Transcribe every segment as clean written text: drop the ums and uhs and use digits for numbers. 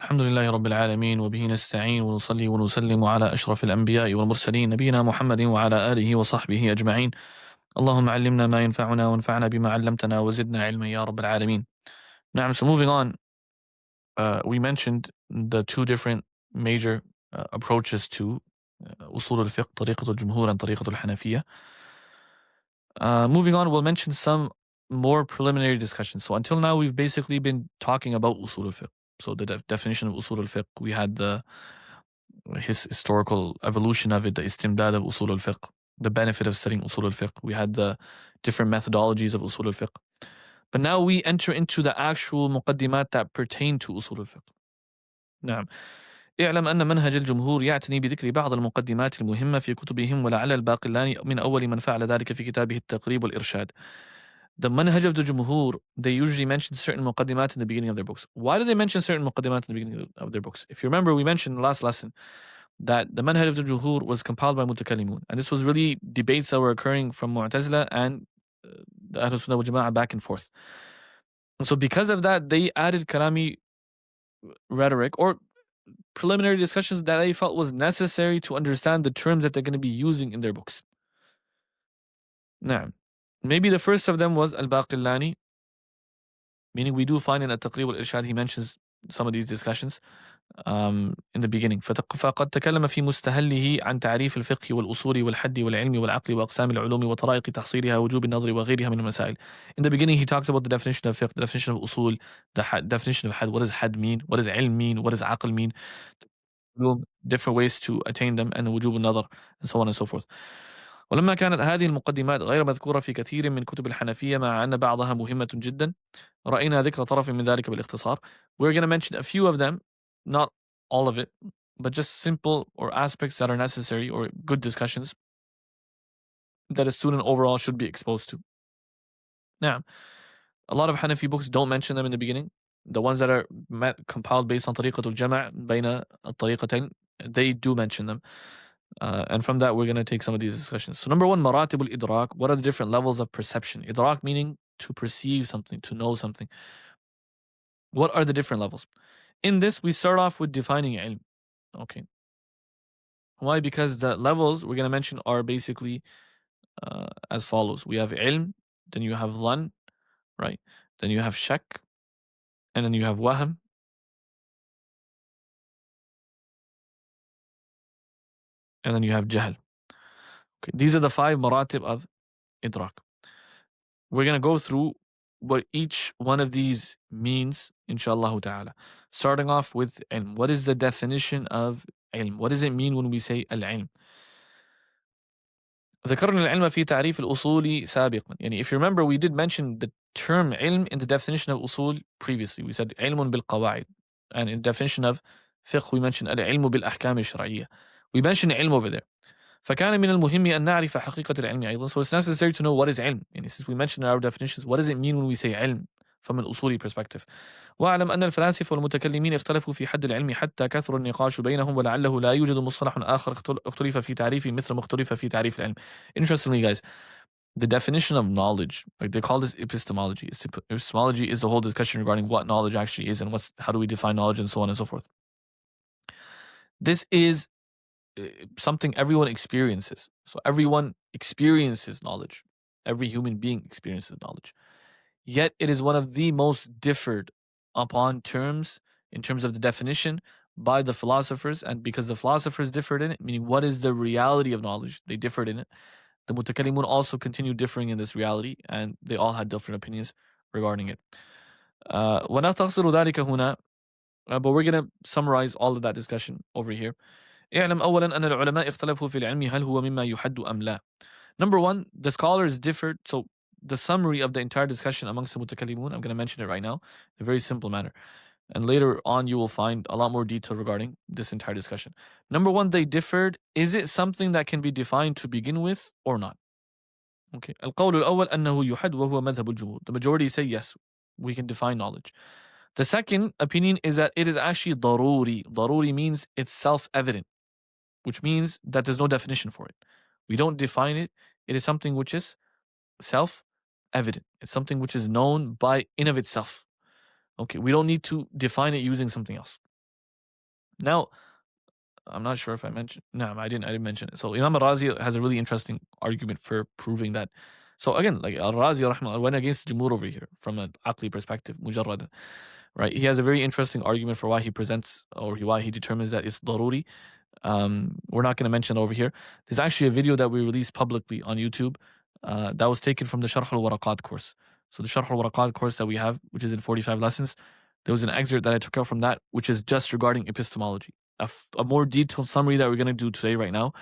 الحمد لله رب العالمين وبه نستعين ونصلي ونسلم على أشرف الأنبياء والمرسلين نبينا محمد وعلى آله وصحبه أجمعين. اللهم علمنا ما ينفعنا وانفعنا بما علمتنا وزدنا علما يا رب العالمين. Now, so moving on, we mentioned the two different major approaches to Usul al-Fiqh, طريقة الجمهور and طريقة الحنفية. Moving on, we'll mention some more preliminary discussions. So until now, we've basically been talking about Usul al-Fiqh. So the definition of Usul al-Fiqh, we had the historical evolution of it, the istimdad of Usul al-Fiqh, the benefit of studying Usul al-Fiqh. We had the different methodologies of Usul al-Fiqh. But now we enter into the actual muqaddimat that pertain to Usul al-Fiqh. نعم. اعلم أن منهج الجمهور يعتني بذكر بعض المقدمات المهمة في كتبهم ولعل الباقلاني من أول من فعل ذلك في كتابه التقريب والإرشاد. The manhaj of the Jumhur, they usually mention certain muqaddimat in the beginning of their books. Why do they mention certain muqaddimat in the beginning of their books? If you remember, we mentioned in the last lesson that the manhaj of the Jumhur was compiled by mutakallimun. And this was really debates that were occurring from Mu'tazila and the Ahlul Sunnah wal Jama'ah back and forth. And so because of that, they added kalami rhetoric or preliminary discussions that they felt was necessary to understand the terms that they're going to be using in their books. Now, maybe the first of them was al-Baqillani, meaning we do find in At-Taqrib wal-Irshad he mentions some of these discussions in the beginning. فقد تكلم في مستهله عن تعريف الفقه والأصول والحد والعلم والعقل وأقسام العلوم وطرائق تحصيلها وجوب النظر وغيرها من المسائل. In the beginning he talks about the definition of fiqh, the definition of usul, the definition of had. What does had mean? What does ilm mean? What does aql mean? Different ways to attain them, and وجوب النظر, and so on and so forth. ولما كانت هذه المقدمات غير مذكورة في كثير من كتب الحنفية مع أن بعضها مهمة جدا رأينا ذكر طرف من ذلك بالاختصار. We're going to mention a few of them, not all of it, but just simple or aspects that are necessary or good discussions that a student overall should be exposed to. Now, a lot of Hanafi books don't mention them in the beginning. The ones that are compiled based on طريقة الجمع بين الطريقتين, they do mention them. And from that, we're going to take some of these discussions. So number one, maratib al-idrak. What are the different levels of perception? Idrak meaning to perceive something, to know something. What are the different levels? In this, we start off with defining ilm. Okay. Why? Because the levels we're going to mention are basically as follows. We have ilm, then you have dhan, right? Then you have shak, and then you have wahm, and then you have jahl. Okay. These are the 5 maratib of idrak. We're going to go through what each one of these means, inshallah ta'ala. Starting off with ilm. What is the definition of ilm? What does it mean when we say al-ilm? ذكرنا العلم في تعريف الأصول سابقا. يعني if you remember, we did mention the term ilm in the definition of usul previously. We said علم بالقواعد. And in definition of fiqh, we mentioned العلم بالأحكام الشرعية. We mentioned ilm over there. فكان من المهم أن نعرف حقيقة العلم أيضا. So it's necessary to know what is ilm. And since we mentioned in our definitions, what does it mean when we say ilm from an usuli perspective? واعلم أن الفلاسفة والمتكلمين اختلفوا في حد العلم حتى كثر النقاش بينهم ولعله لا يوجد مصطلح آخر اختلف في تعريفه مثل ما اختلف في تعريف العلم. Interestingly, guys, the definition of knowledge, like they call this epistemology. Epistemology is the whole discussion regarding what knowledge actually is and how do we define knowledge and so on and so forth. This is something everyone experiences. So everyone experiences knowledge. Every human being experiences knowledge. Yet it is one of the most differed upon terms in terms of the definition by the philosophers, and because the philosophers differed in it, meaning what is the reality of knowledge, they differed in it. The mutakallimun also continued differing in this reality, and they all had different opinions regarding it. وَنَخْتَصِرُ ذَلِكَ هُنَا. But we're going to summarize all of that discussion over here. اعلم أولا أن العلماء اختلفوا في العلم هل هو مما يحد أم لا. Number one, the scholars differed. So the summary of the entire discussion amongst the mutakallimun, I'm going to mention it right now in a very simple manner. And later on, you will find a lot more detail regarding this entire discussion. Number one, they differed. Is it something that can be defined to begin with or not? Okay. القول الأول أنه يحد وهو مذهب الجمهور. The majority say yes, we can define knowledge. The second opinion is that it is actually ضروري. ضروري means it's self-evident, which means that there's no definition for it. We don't define it. It is something which is self-evident. It's something which is known by in of itself. Okay, we don't need to define it using something else. Now, I'm not sure if I mentioned. No, I didn't mention it. So Imam al-Razi has a really interesting argument for proving that. So again, like al-Razi rahimahullah went against Jumhur over here from an Aqli perspective, mujarrad, right? He has a very interesting argument for why he presents or why he determines that it's daruri. We're not going to mention it over here. There's actually a video that we released publicly on YouTube that was taken from the Sharh al-Waraqat course. So the Sharh al-Waraqat course that we have, which is in 45 lessons, there was an excerpt that I took out from that, which is just regarding epistemology. A more detailed summary that we're going to do today right now.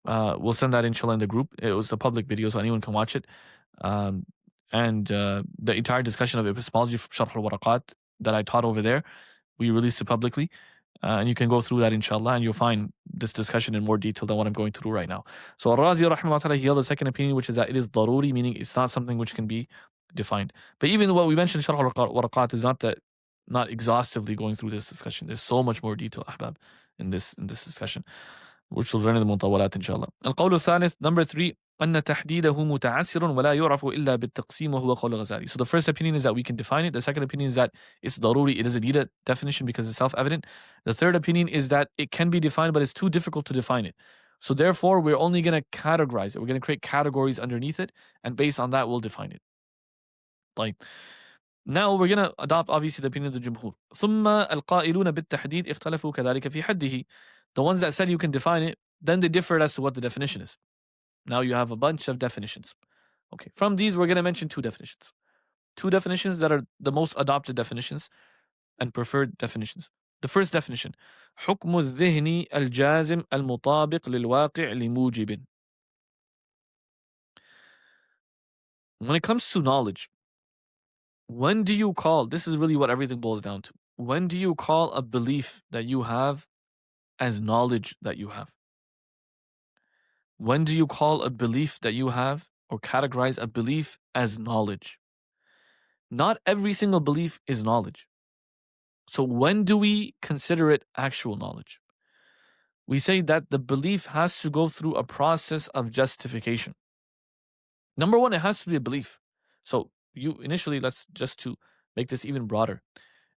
We'll send that inshallah in the group. It was a public video, so anyone can watch it. And the entire discussion of epistemology from Sharh al-Waraqat that I taught over there, we released it publicly. And you can go through that inshallah, and you'll find this discussion in more detail than what I'm going through right now. So Al-Razi rahimahullah, he held a second opinion, which is that it is daruri, meaning it's not something which can be defined. But even what we mentioned in Sharh al-Waraqat is not exhaustively going through this discussion. There's so much more detail, ahbab, in this discussion, which we'll learn in the mutawalat inshallah. القول الثالث, number 3, أن تحديده متعسر ولا يعرف إلا بالتقسيم وهو قول الغزالي. So the first opinion is that we can define it. The second opinion is that it's daruri. It doesn't need a definition because it's self-evident. The third opinion is that it can be defined, but it's too difficult to define it. So therefore, we're only going to categorize it. We're going to create categories underneath it, and based on that, we'll define it. Like, now we're going to adopt obviously the opinion of the Jumhur. ثم القائلون بالتحديد اختلفوا كذلك في حده. The ones that said you can define it, then they differed as to what the definition is. Now you have a bunch of definitions. Okay, from these we're going to mention two definitions. Two definitions that are the most adopted definitions and preferred definitions. The first definition, حكم الذهن الجازم المطابق للواقع لموجب. When it comes to knowledge, when do you call, this is really what everything boils down to, when do you call a belief that you have as knowledge that you have? When do you call a belief that you have or categorize a belief as knowledge? Not every single belief is knowledge. So when do we consider it actual knowledge? We say that the belief has to go through a process of justification. Number one, it has to be a belief. So you initially, let's just to make this even broader,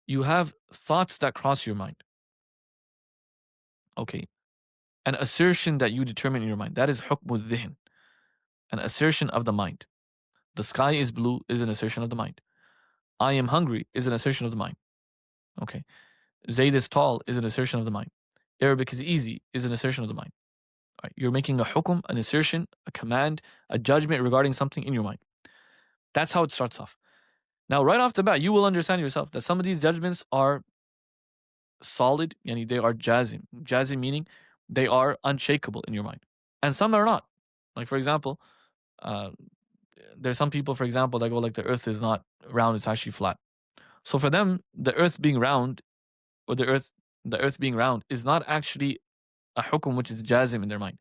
you have thoughts that cross your mind. Okay. An assertion that you determine in your mind. That is hukm al-dhihn, an assertion of the mind. The sky is blue is an assertion of the mind. I am hungry is an assertion of the mind. Okay. Zayd is tall is an assertion of the mind. Arabic is easy is an assertion of the mind. Right. You're making a hukum, an assertion, a command, a judgment regarding something in your mind. That's how it starts off. Now, right off the bat, you will understand yourself that some of these judgments are solid, yani they are jazim. Jazim meaning they are unshakable in your mind. And some are not. Like, for example, there's some people, for example, that go like the earth is not round, it's actually flat. So for them, the earth being round, or the earth being round is not actually a hukum which is jazim in their mind.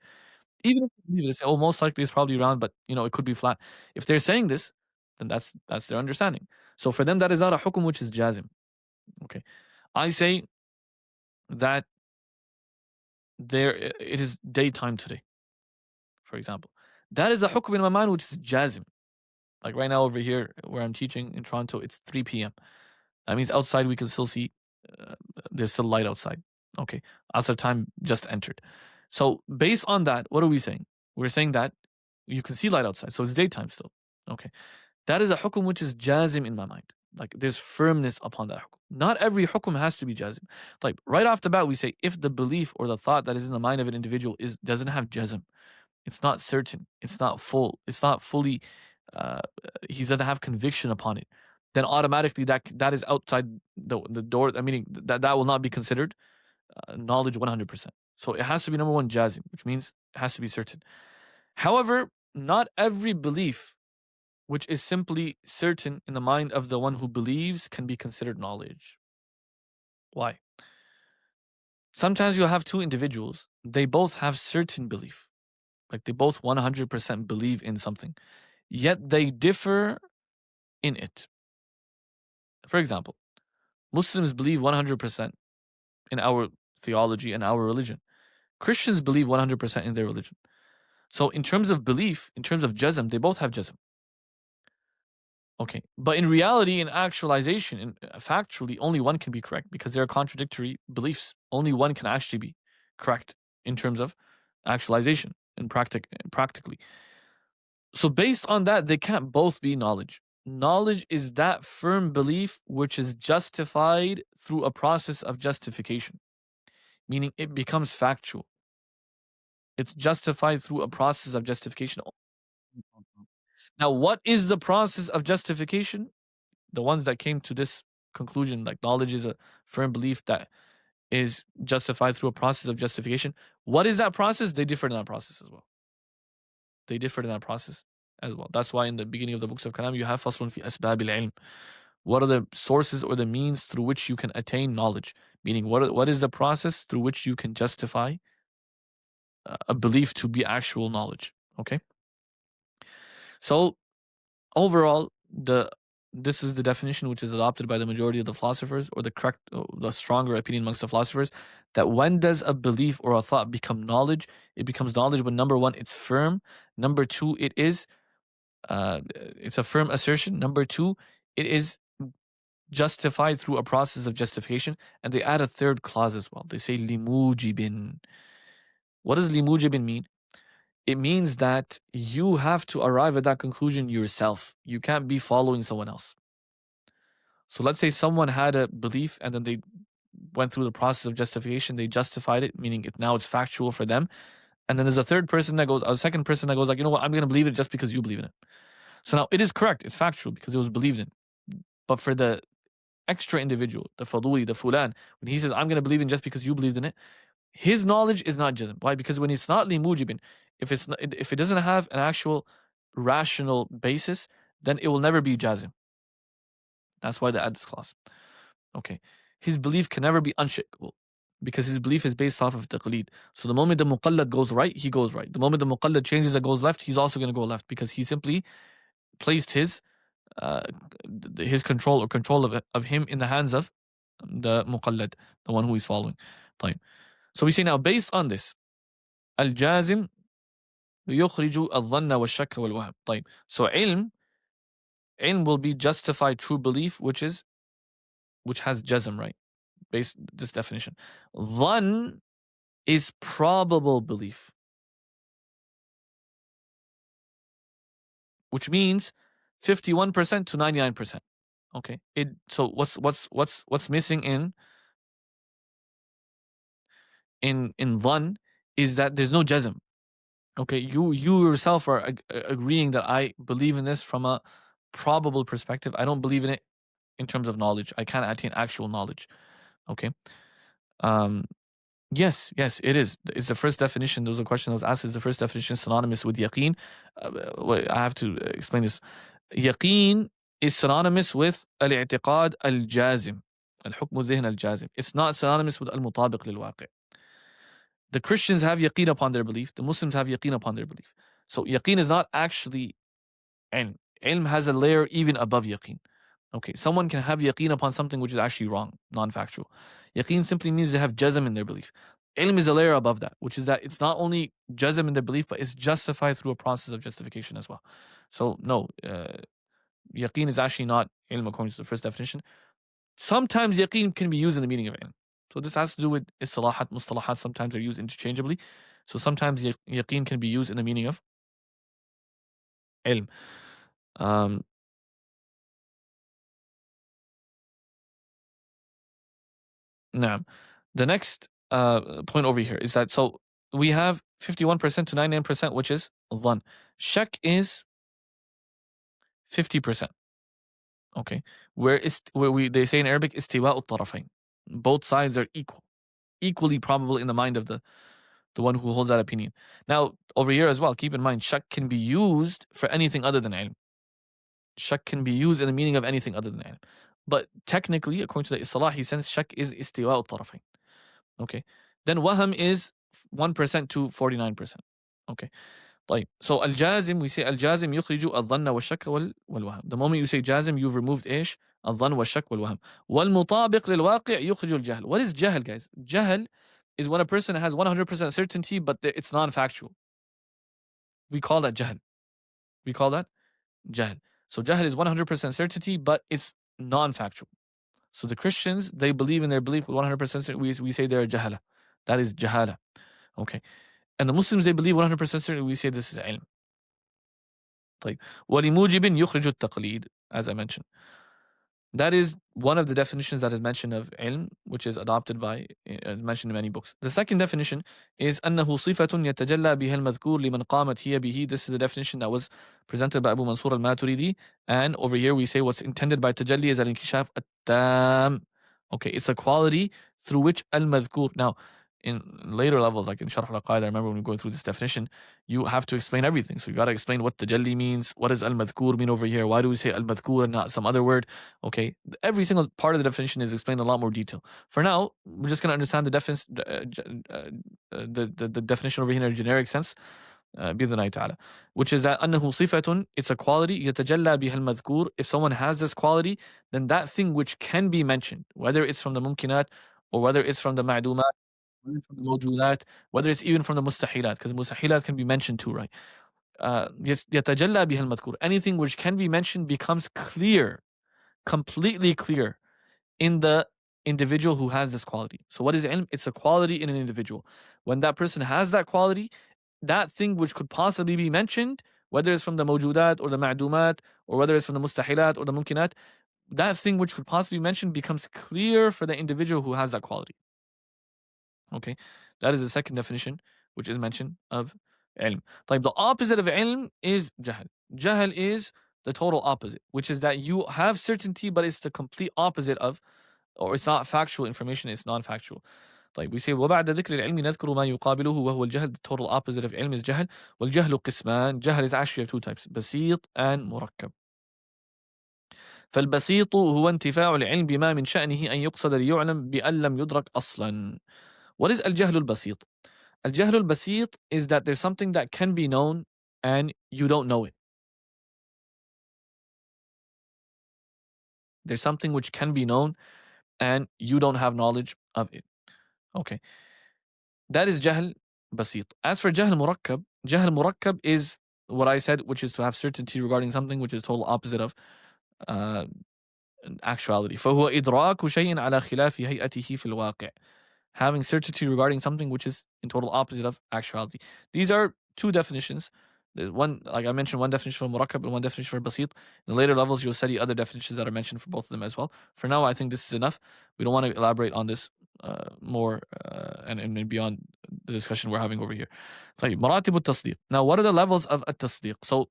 Even if they say, oh, most likely it's probably round, but it could be flat. If they're saying this, then that's their understanding. So for them, that is not a hukum which is jazim. Okay. I say that it is daytime today, for example. That is a hukum in my mind which is jazim. Like right now over here where I'm teaching in Toronto, it's 3 p.m. That means outside we can still see, there's still light outside. Okay. Asr time just entered. So based on that, what are we saying? We're saying that you can see light outside. So it's daytime still. Okay. That is a hukum which is jazim in my mind. Like there's firmness upon that hukum. Not every hukum has to be jazim. Like right off the bat, we say if the belief or the thought that is in the mind of an individual doesn't have jazm, it's not certain, it's not full, it's not fully, he doesn't have conviction upon it, then automatically that is outside the door. I mean, that will not be considered knowledge 100%. So it has to be number one, jazim, which means it has to be certain. However, not every belief which is simply certain in the mind of the one who believes can be considered knowledge. Why? Sometimes you'll have two individuals, they both have certain belief. Like they both 100% believe in something, yet they differ in it. For example, Muslims believe 100% in our theology and our religion. Christians believe 100% in their religion. So in terms of belief, in terms of jazm, they both have jazm. Okay. But in reality, in actualization, factually, only one can be correct because they're contradictory beliefs. Only one can actually be correct in terms of actualization and practically. So based on that, they can't both be knowledge. Knowledge is that firm belief which is justified through a process of justification, meaning it becomes factual. It's justified through a process of justification. Now, what is the process of justification? The ones that came to this conclusion, like knowledge is a firm belief that is justified through a process of justification. What is that process? They differed in that process as well. They differed in that process as well. That's why in the beginning of the books of Kalam, you have faslun fi asbab al-ilm. What are the sources or the means through which you can attain knowledge? Meaning, what is the process through which you can justify a belief to be actual knowledge? Okay. So overall, this is the definition which is adopted by the majority of the philosophers, or the stronger opinion amongst the philosophers, that when does a belief or a thought become knowledge? It becomes knowledge when, number one, it's firm. Number two, it's a firm assertion. Number two, it is justified through a process of justification. And they add a third clause as well. They say limujibin. What does limujibin mean? It means that you have to arrive at that conclusion yourself. You can't be following someone else. So let's say someone had a belief and then they went through the process of justification. They justified it, meaning now it's factual for them. And then there's a second person that goes like, you know what, I'm going to believe it just because you believe in it. So now it is correct. It's factual because it was believed in. But for the extra individual, the faduli, the fulan, when he says, I'm going to believe in just because you believed in it, his knowledge is not jazm. Why? Because when it's not limujibin, if it doesn't have an actual rational basis, then it will never be jazm. That's why they add this clause. Okay. His belief can never be unshakable because his belief is based off of taqleed. So the moment the muqallad goes right, he goes right. The moment the muqallad changes and goes left, he's also going to go left because he simply placed his control of him in the hands of the muqallad, the one who he's following. Time. So we say now, based on this, al-jazim يخرج الظن والشك والوهم. طيب. So ilm will be justified true belief, which has jazm, right? Based this definition. Dhann is probable belief, which means 51% to 99%. Okay. So what's missing in dhann is that there's no jazm. Okay, you yourself are agreeing that I believe in this from a probable perspective. I don't believe in it in terms of knowledge. I can't attain actual knowledge. Okay. Yes, it is. It's the first definition. There was a question that was asked. Is the first definition synonymous with yaqeen? I have to explain this. Yaqeen is synonymous with al-i'tiqad al-jazim. Al-hukm dhihn al-jazim. It's not synonymous with al-mutabiq lil-waqi'. The Christians have yaqeen upon their belief. The Muslims have yaqeen upon their belief. So yaqeen is not actually ilm. Ilm has a layer even above yaqeen. Okay, someone can have yaqeen upon something which is actually wrong, non-factual. Yaqeen simply means they have jazm in their belief. Ilm is a layer above that, which is that it's not only jazm in their belief, but it's justified through a process of justification as well. So no, yaqeen is actually not ilm according to the first definition. Sometimes yaqeen can be used in the meaning of ilm. So this has to do with istilahat, mustalahat. Sometimes they're used interchangeably. So sometimes yaqeen can be used in the meaning of ilm. Now, the next point over here is that, so we have 51% to 99%, which is dhann. Shak is 50%. Okay, where they say in Arabic istiwa'u tarafayn. Both sides are equally probable in the mind of the one who holds that opinion. Now, over here as well, keep in mind, shak can be used for anything other than ilm. Shak can be used in the meaning of anything other than ilm. But technically, according to the istilah, he says shak is istiwa'u tarafayn. Okay. Then waham is 1% to 49%. Okay. طيب. So al-jazim, we say al-jazim يخرج الظن والشك والوهم. The moment you say jazim, you've removed ايش? الظن والشك والوهم. والمطابق للواقع يخرج الجهل. What is jahl, guys? Jahl is when a person has 100% certainty, but it's non-factual. We call that jahl. We call that jahl. So jahl is 100% certainty, but it's non-factual. So the Christians, they believe in their belief with 100% certainty. We say they're Jahalah. That is Jahalah. Okay. And the Muslims, they believe 100% certainty. We say this is ilm. طيب. وَلِمُوجِبٍ يُخْرِجُ التَّقْلِيدِ, as I mentioned. That is one of the definitions that is mentioned of ilm, which is adopted by, mentioned in many books. The second definition is أنه صفة يتجلى بها المذكور لمن قامت هي به. This is the definition that was presented by Abu Mansur al-Maturidi. And over here we say what's intended by tajalli is al-inkishaf at-tam. Okay, it's a quality through which al-madhkur. Now, in later levels, like in Sharh al-Aqaid, I remember when we go through this definition, you have to explain everything. So you got to explain what tajalli means. What does al-madhkur mean over here? Why do we say al-madhkur and not some other word? Okay, every single part of the definition is explained in a lot more detail. For now, we're just going to understand the definition over here in a generic sense, بإذن الله تعالى, which is that أنه صفة, it's a quality, يتجلى بها المذكور. If someone has this quality, then that thing which can be mentioned, whether it's from the mumkinat or whether it's from the ma'dumat, whether it's from the mawjudat, whether it's even from the mustahilat, because mustahilat can be mentioned too, right? يتجلى بها المذكور. Anything which can be mentioned becomes clear, completely clear in the individual who has this quality. So what is ilm? It's a quality in an individual. When that person has that quality, that thing which could possibly be mentioned, whether it's from the mawjudat or the ma'dumat, or whether it's from the mustahilat or the mumkinat, that thing which could possibly be mentioned becomes clear for the individual who has that quality. Okay, that is the second definition which is mentioned of ilm. طيب, the opposite of ilm is jahl. Jahl is the total opposite, which is that you have certainty, but it's the complete opposite of, or it's not factual information, it's non-factual. طيب, we say وبعد ذكر العلم نذكر ما يقابله وهو الجهل. The total opposite of ilm is jahl. والجهل قسمان. Jahl is actually of two types, بسيط and مركب. فالبسيط هو انتفاع العلم بما من شأنه أن يقصد ليعلم بأن لم يدرك أصلا. What is الجهل البسيط? الجهل البسيط is that there's something that can be known and you don't know it. There's something which can be known and you don't have knowledge of it. Okay. That is jahl basit. As for jahl murakkab is what I said, which is to have certainty regarding something, which is total opposite of actuality. فهو إدراك شيء على خلاف هيئته في الواقع. Having certainty regarding something which is in total opposite of actuality. These are two definitions. There's one, like I mentioned, one definition for murakkab and one definition for basit. In the later levels, you'll study other definitions that are mentioned for both of them as well. For now, I think this is enough. We don't want to elaborate on this more and beyond the discussion we're having over here. طيب, مراتب التصديق. Now, what are the levels of التصديق? So,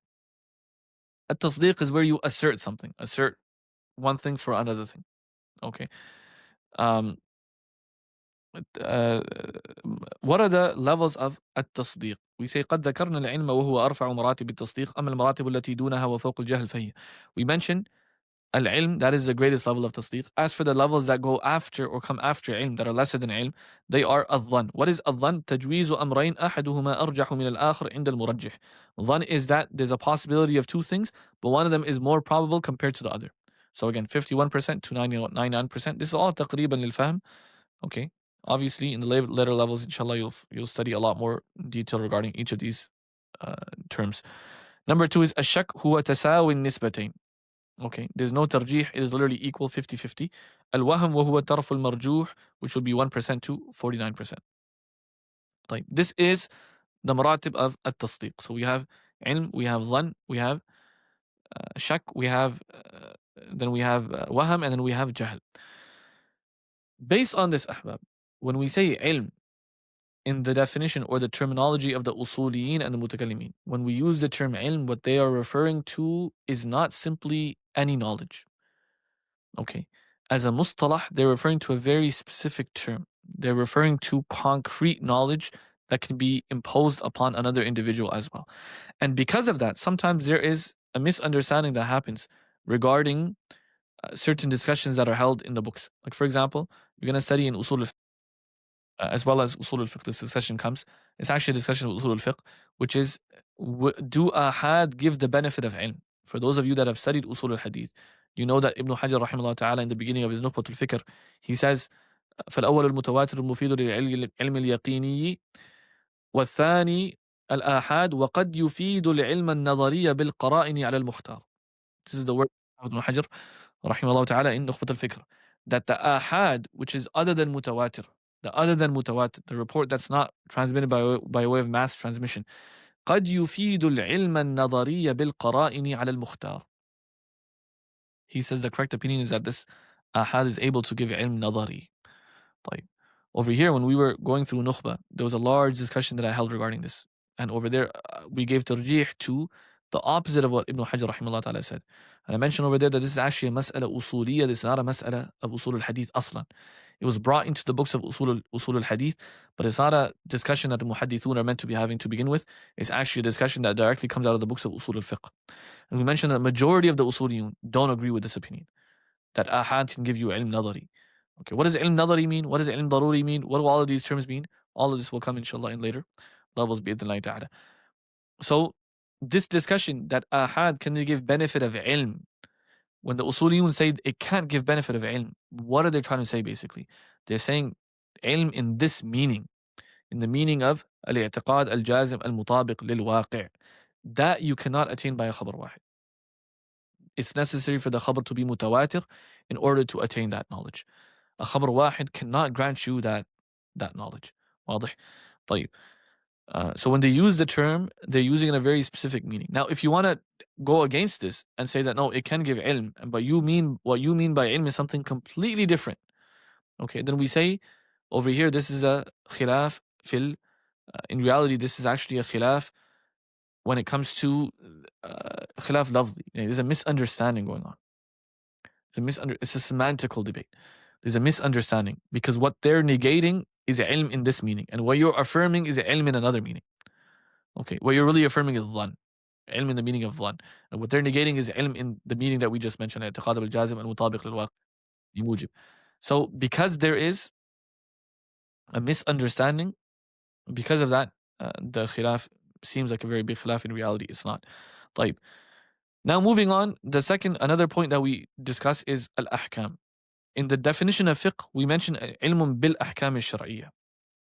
التصديق is where you assert something, assert one thing for another thing. Okay. What are the levels of التصديق? We say قد ذكرنا العلم وهو أرفع مراتب التصديق أما المراتب التي دونها وفوق الجهل فهي. We mentioned al-ilm, that is the greatest level of tasdeeq. As for the levels that go after or come after ilm, that are lesser than ilm, they are al-dhann. What is al-dhann? تجويز أمرين أحدهما أرجح من الآخر عند المرجح. Dhann is that there's a possibility of two things, but one of them is more probable compared to the other. So again, 51% to 99%. This is all تقريبا للفهم. Okay. Obviously, in the later levels, inshallah, you'll study a lot more detail regarding each of these terms. Number two is الشك هو تساوي النسبتين. Okay, there's no tarjih, it is literally equal 50-50. Al-wahm وهو طرف المرجوح, which will be 1% to 49%. طيب, this is the maratib of at-tasdiq. So we have ilm, we have dhann, we have shak, we have then we have wahm, and then we have jahl. Based on this, ahbab, when we say ilm in the definition or the terminology of the usuliyin and the mutakallimin, when we use the term ilm, what they are referring to is not simply any knowledge. Okay. As a mustalah, they're referring to a very specific term. They're referring to concrete knowledge that can be imposed upon another individual as well. And because of that, sometimes there is a misunderstanding that happens regarding certain discussions that are held in the books. Like, for example, you're going to study in Usul as well as Usul al-Fiqh. This discussion comes. It's actually a discussion of Usul al-Fiqh, which is, do ahad give the benefit of ilm? For those of you that have studied Usul al-Hadith, you know that Ibn Hajar rahimahullah ta'ala in the beginning of his Nukhbat al-Fikr, he says, فالأول المتواتر المفيد للعلم اليقيني والثاني الآحاد وقد يفيد العلم النظري بالقرائن على المختار. This is the word of Ibn Hajar, rahimahullah ta'ala, in Nukhbat al-Fikr. That the ahad, which is other than mutawatir, the report that's not transmitted by way of mass transmission, قد يفيد العلم النظري بالقرائن على المختار. He says the correct opinion is that this ahad is able to give ilm nadari. طيب. Over here, when we were going through Nukhba, there was a large discussion that I held regarding this. And over there, we gave tarjih to the opposite of what Ibn Hajar rahimahullah ta'ala said. And I mentioned over there that this is actually a mas'ala usuliyya, this is not a mas'ala of usul al-hadith aslan. It was brought into the books of usul al-hadith, but it's not a discussion that the muhaddithun are meant to be having to begin with. It's actually a discussion that directly comes out of the books of usul al-fiqh. And we mentioned that the majority of the usuliyun don't agree with this opinion, that ahad can give you ilm nadari. Okay, what does ilm nadari mean? What does ilm daruri mean? What do all of these terms mean? All of this will come inshallah in later levels bi'idhnillahi ta'ala. So this discussion that ahad can give benefit of ilm, when the usuliyun say it can't give benefit of ilm, what are they trying to say basically? They're saying ilm in this meaning, in the meaning of al-i'tiqad al-jazim al-mutabiq lil-waqi', that you cannot attain by a khabar wahid. It's necessary for the khabar to be mutawatir in order to attain that knowledge. A khabar wahid cannot grant you that knowledge. واضح؟ طيب. So when they use the term, they're using it in a very specific meaning. Now, if you want to go against this and say that no, it can give ilm, but what you mean by ilm is something completely different. Okay, then we say over here, this is a khilaf fil. In reality, this is actually a khilaf when it comes to khilaf lafzi. There's a misunderstanding going on. It's a semantical debate. There's a misunderstanding because what they're negating is ilm in this meaning, and what you're affirming is ilm in another meaning. Okay, what you're really affirming is dhan, ilm in the meaning of dhan, and what they're negating is ilm in the meaning that we just mentioned, i'tiqad al-jazim al-mutabiq lil-waqi' mujib. So because there is a misunderstanding, because of that, the khilaf seems like a very big khilaf. In reality, it's not. طيب. Now moving on, another point that we discuss is al-ahkam. In the definition of fiqh, we mentioned ilmun bil ahkam al-shar'iyya.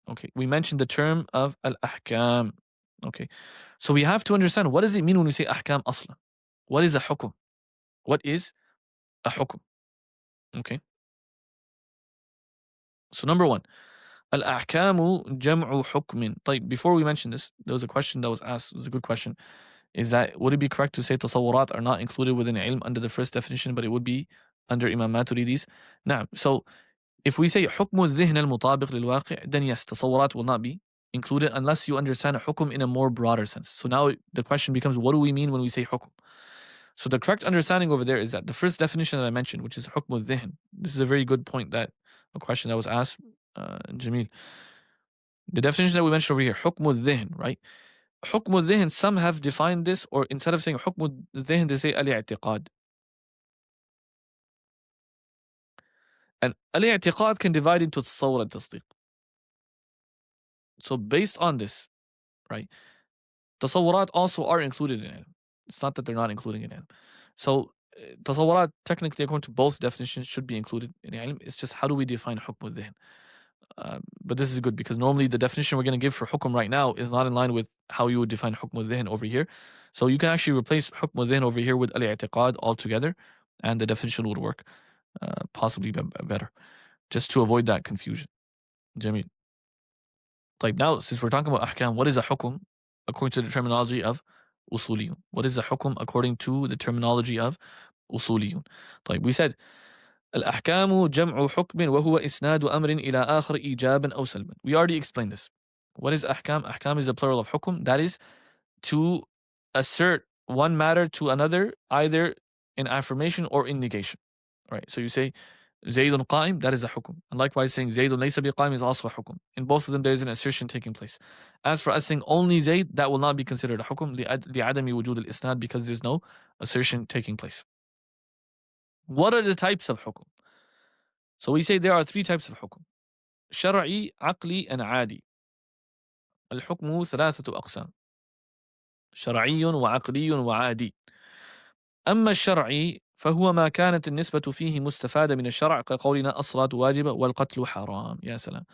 Okay, we mentioned the term of al-ahkam. Okay, so we have to understand, what does it mean when we say ahkam aslan? What is a hukm? What is a hukm? Okay, so number one, al-ahkamu jam'u hukmin. طيب, before we mention this, there was a question that was asked. It was a good question. Is that, would it be correct to say tasawwarat are not included within ilm under the first definition, but it would be under Imam Maturidi's? Now, so if we say hukmu al-dhihn al-mutabiq lil-waqi', then yes, tasawwarat will not be included unless you understand a hukum in a more broader sense. So now the question becomes, what do we mean when we say hukum? So the correct understanding over there is that the first definition that I mentioned, which is hukmu al-dhihn, this is a very good point, that a question that was asked, Jamil. The definition that we mentioned over here, hukmu al-dhihn, right? Hukm al-dhihn, some have defined this, or instead of saying hukm al-dhihn, they say al-i'tiqad. And al-i'tiqad can divide into tasawwur and tasdiq. So based on this, right, tasawwurat also are included in ilm. It's not that they're not including in ilm. So tasawwurat, technically, according to both definitions, should be included in ilm. It's just, how do we define hukm al-dhihn? But this is good, because normally the definition we're going to give for hukm right now is not in line with how you would define hukm al-dhihn over here. So you can actually replace hukm al-dhihn over here with al-i'tiqad altogether, and the definition would work possibly better, just to avoid that confusion. Jameel. طيب, now, since we're talking about ahkam, what is a hukm according to the terminology of usuliyun? What is a hukm according to the terminology of usuliyun? طيب, we said الأحكام جمع حكم وهو إسناد أمر إلى آخر إيجابا أو سلبا. We already explained this. What is ahkam? Ahkam is a plural of hukum. That is to assert one matter to another, either in affirmation or in negation. Right? So you say Zaydun qa'im, that is a hukum. And likewise, saying Zaydun laysa biqa'im is also a hukum. In both of them, there is an assertion taking place. As for us saying only Zayd, that will not be considered a hukum لعدم وجود الإسناد, because there's no assertion taking place. What are the types of hukum? So we say there are three types of hukum: Shari'i, Aqli, and Aadi. الحكم ثلاثة أقسام: شرعي وعقلي وعادي. أما الشرعي فهو ما كانت النسبة فيه مستفادة من الشرع، كقولنا الصلاة واجبة والقتل حرام. يا سلام.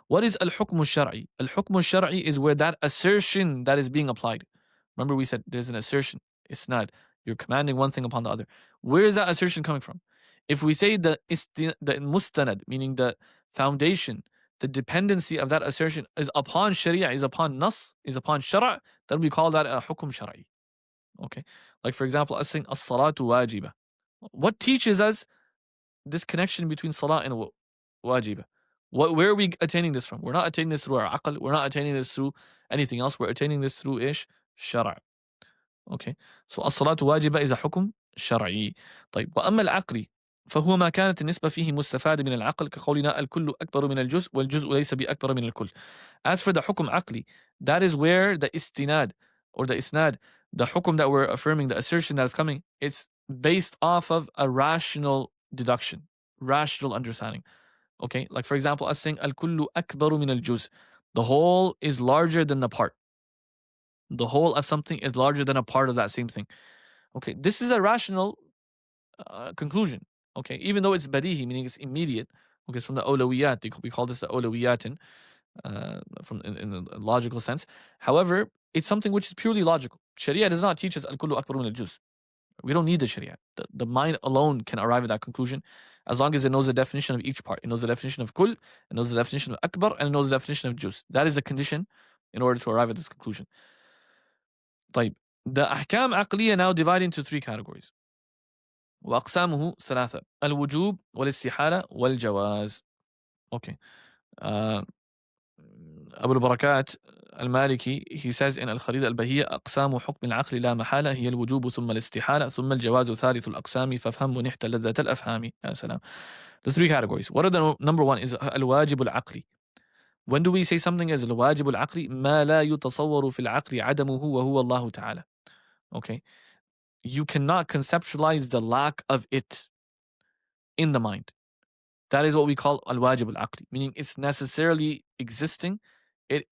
What is الحكم الشرعي? الحكم الشرعي is where that assertion that is being applied. Remember we said there's an assertion, isnad. You're commanding one thing upon the other. Where is that assertion coming from? If we say the mustanad, meaning the foundation, the dependency of that assertion is upon Sharia, is upon Nas, is upon Shara', then we call that a Hukm Shari'i. Okay? Like for example, us saying as-salatu wajiba. What teaches us this connection between salah and wajiba? Where are we attaining this from? We're not attaining this through our aql. We're not attaining this through anything else. We're attaining this through ish? Shara'. Okay. So as-salatu wajiba is a حكم شرعي. طيب وأما العقل فهو ما كانت النسبة فيه مستفادة من العقل كقولنا الكل أكبر من الجزء والجزء ليس بأكبر من الكل. As for the حكم عقلي, that is where the istinad or the isnad, the حكم that we're affirming, the assertion that is coming, it's based off of a rational deduction, rational understanding. Okay, like for example, us saying الكل أكبر من الجزء, the whole is larger than the part. The whole of something is larger than a part of that same thing. Okay, this is a rational conclusion. Okay, even though it's badihi, meaning it's immediate. Okay, it's from the awlawiyat. We call this the awlawiyatin, from in a logical sense. However, it's something which is purely logical. Sharia does not teach us al-kullu akbar min al-juz. We don't need the Sharia. The mind alone can arrive at that conclusion as long as it knows the definition of each part. It knows the definition of kull, it knows the definition of akbar, and it knows the definition of juz. That is a condition in order to arrive at this conclusion. طيب, the ahkam aqliya now divide into three categories. وأقسامه ثلاثة: الوجوب والاستحالة والجواز. Okay. أبو البركات المالكي, he says in الخريدة البهية: أقسام حكم العقل لا محالة هي الوجوب ثم الاستحالة ثم الجواز ثالث الأقسام فافهم ونحت لذة الأفهام. يا سلام. The three categories. What are the number one is الواجب العقلي. When do we say something as الواجب العقلي? ما لا يتصور في العقل عدمه وهو الله تعالى. Okay. You cannot conceptualize the lack of it in the mind. That is what we call al-wajib al-aqli, meaning it's necessarily existing. It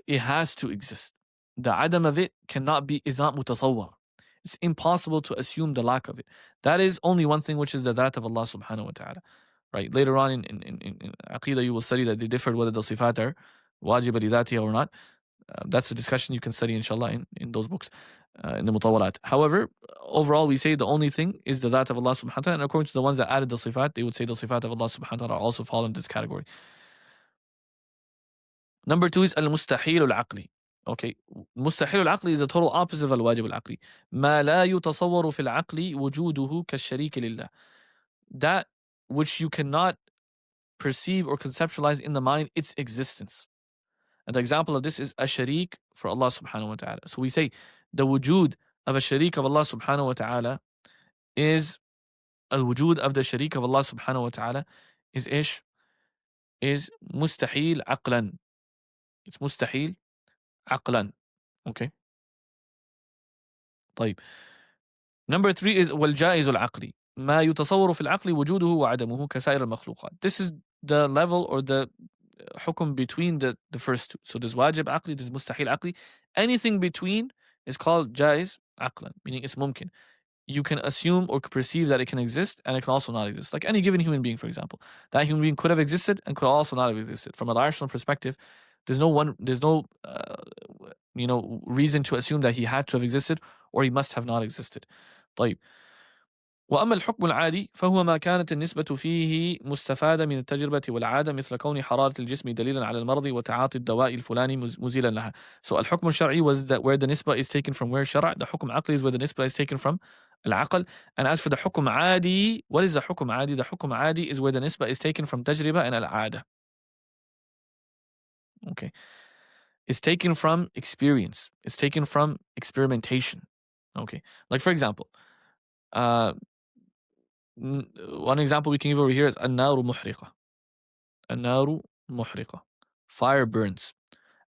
has to exist. The adam of it is not mutasawwar. It's impossible to assume the lack of it. That is only one thing, which is the dhat of Allah subhanahu wa ta'ala. Right? Later on in Aqidah, you will study that they differed whether the sifat are wajib li-dhatiha or not. That's a discussion you can study, inshallah, in those books, in the mutawalat. However, overall, we say the only thing is the dhat of Allah subhanahu wa ta'ala, and according to the ones that added the sifat, they would say the sifat of Allah subhanahu wa ta'ala also fall in this category. Number two is al-mustahil al-aqli. Okay, mustahil al-aqli is the total opposite of al-wajib al-aqli. ما لا يتصور في العقل وجوده كالشريك لله. That which you cannot perceive or conceptualize in the mind, its existence. And the example of this is a sharik for Allah subhanahu wa ta'ala. So we say the wujud of a sharik of Allah subhanahu wa ta'ala is al-wujud of the sharik of Allah subhanahu wa ta'ala is ish? Is mustahil aqlan. It's mustahil aqlan. Okay. طيب. Number three is والجائز العقلي. ما يتصور في العقل وجوده وعدمه كسائر المخلوقات. This is the level or the حكم between the first two. So there's wajib aqli, there's mustahil aqli. Anything between is called jaiz aqlan, meaning it's mumkin. You can assume or perceive that it can exist and it can also not exist. Like any given human being, for example. That human being could have existed and could also not have existed. From a rational perspective, there's no reason to assume that he had to have existed or he must have not existed. طيب. وأما الحكم العادي فهو ما كانت النسبة فيه مستفادة من التجربة والعادة مثل كون حرارة الجسم دليلا على المرض وتعاطي الدواء الفلاني مزيلا لها. So الحكم الشرعي was that where the nisbah is taken from where شرع. The حكم عقلي is where the nisbah is taken from العقل. And as for the حكم عادي, what is the حكم عادي? The حكم عادي is where the nisbah is taken from تجربة and العادة. Okay. It's taken from experience. It's taken from experimentation. Okay. Like for example, one example we can give over here is النار محرقة. النار محرقة. Fire burns.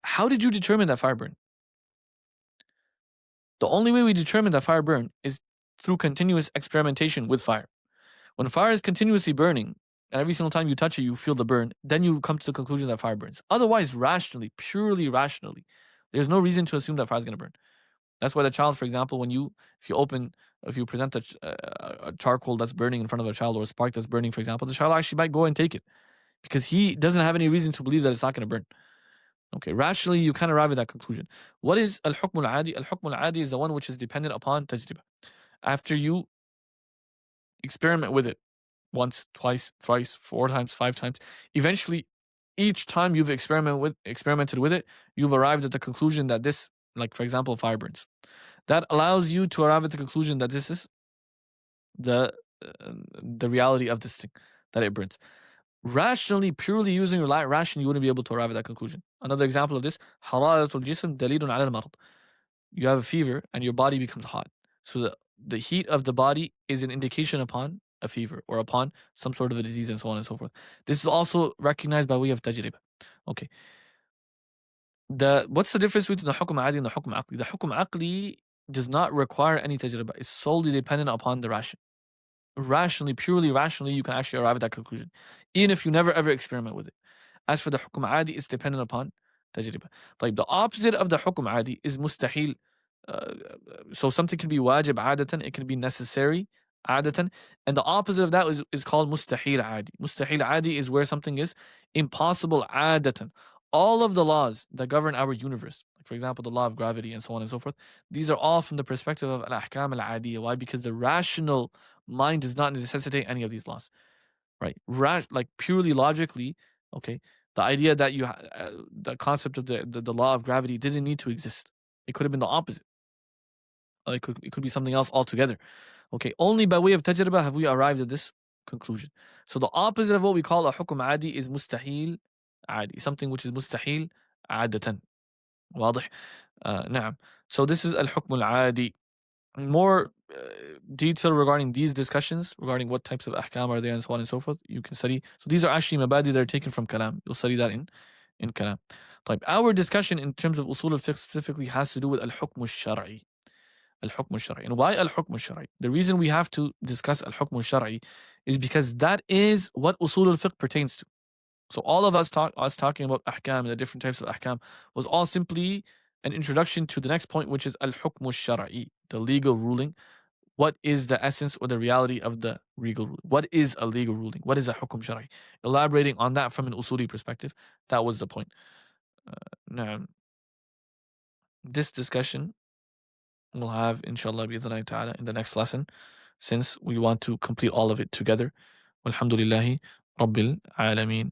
How did you determine that fire burned? The only way we determine that fire burned is through continuous experimentation with fire. When fire is continuously burning, and every single time you touch it, you feel the burn, then you come to the conclusion that fire burns. Otherwise, rationally, purely rationally, there's no reason to assume that fire is going to burn. That's why the child, for example, if you present a charcoal that's burning in front of a child or a spark that's burning, for example, the child actually might go and take it because he doesn't have any reason to believe that it's not going to burn. Okay, rationally you can arrive at that conclusion. What is al-hukm al-adi? Al-hukm al-adi is the one which is dependent upon tajriba. After you experiment with it once, twice, thrice, 4 times, 5 times, eventually each time you've experimented with it, you've arrived at the conclusion that this, like for example, fire burns. That allows you to arrive at the conclusion that this is the reality of this thing, that it burns. Rationally, purely using your ration, you wouldn't be able to arrive at that conclusion. Another example of this, حرارة الجسم دليل على المرض. You have a fever and your body becomes hot. So the heat of the body is an indication upon a fever or upon some sort of a disease and so on and so forth. This is also recognized by way of tajriba. Okay. What's the difference between the hukm adi and the hukm aqli? The hukm aqli does not require any tajriba. It's solely dependent upon the ration. Rationally, purely rationally, you can actually arrive at that conclusion, even if you never ever experiment with it. As for the hukm adi, it's dependent upon tajriba. Like the opposite of the hukm adi is mustahil. So something can be wajib adatan, it can be necessary adatan, and the opposite of that is called mustahil adi. Mustahil adi is where something is impossible adatan. All of the laws that govern our universe, like for example, the law of gravity and so on and so forth, these are all from the perspective of al-ahkam al-adiyya. Why? Because the rational mind does not necessitate any of these laws, right? Like purely logically, okay, the idea that the concept of the law of gravity didn't need to exist. It could have been the opposite. It could be something else altogether. Okay, only by way of tajriba have we arrived at this conclusion. So the opposite of what we call a hukm adi is mustahil adi, something which is mustahil adatan. واضح? نعم. So this is al-hukm al-adi. More detail regarding these discussions, regarding what types of ahkam are there and so on and so forth, you can study. So these are actually mabadi that are taken from kalam. You'll study that in kalam. Like our discussion in terms of usul al-fiqh specifically has to do with al-hukm al-shar'i. Al-hukm al-shar'i. And why al-hukm al-shar'i? The reason we have to discuss al-hukm al-shar'i is because that is what usul al-fiqh pertains to. So all of us talking about ahkam and the different types of ahkam was all simply an introduction to the next point, which is al-hukm al-shar'i, the legal ruling. What is the essence or the reality of the legal ruling? What is a legal ruling? What is a hukm shar'i? Elaborating on that from an usuli perspective, that was the point. Now, this discussion we'll have, inshallah, bi'idhnillahi ta'ala, in the next lesson, since we want to complete all of it together. Walhamdulillahi Rabbil Alameen.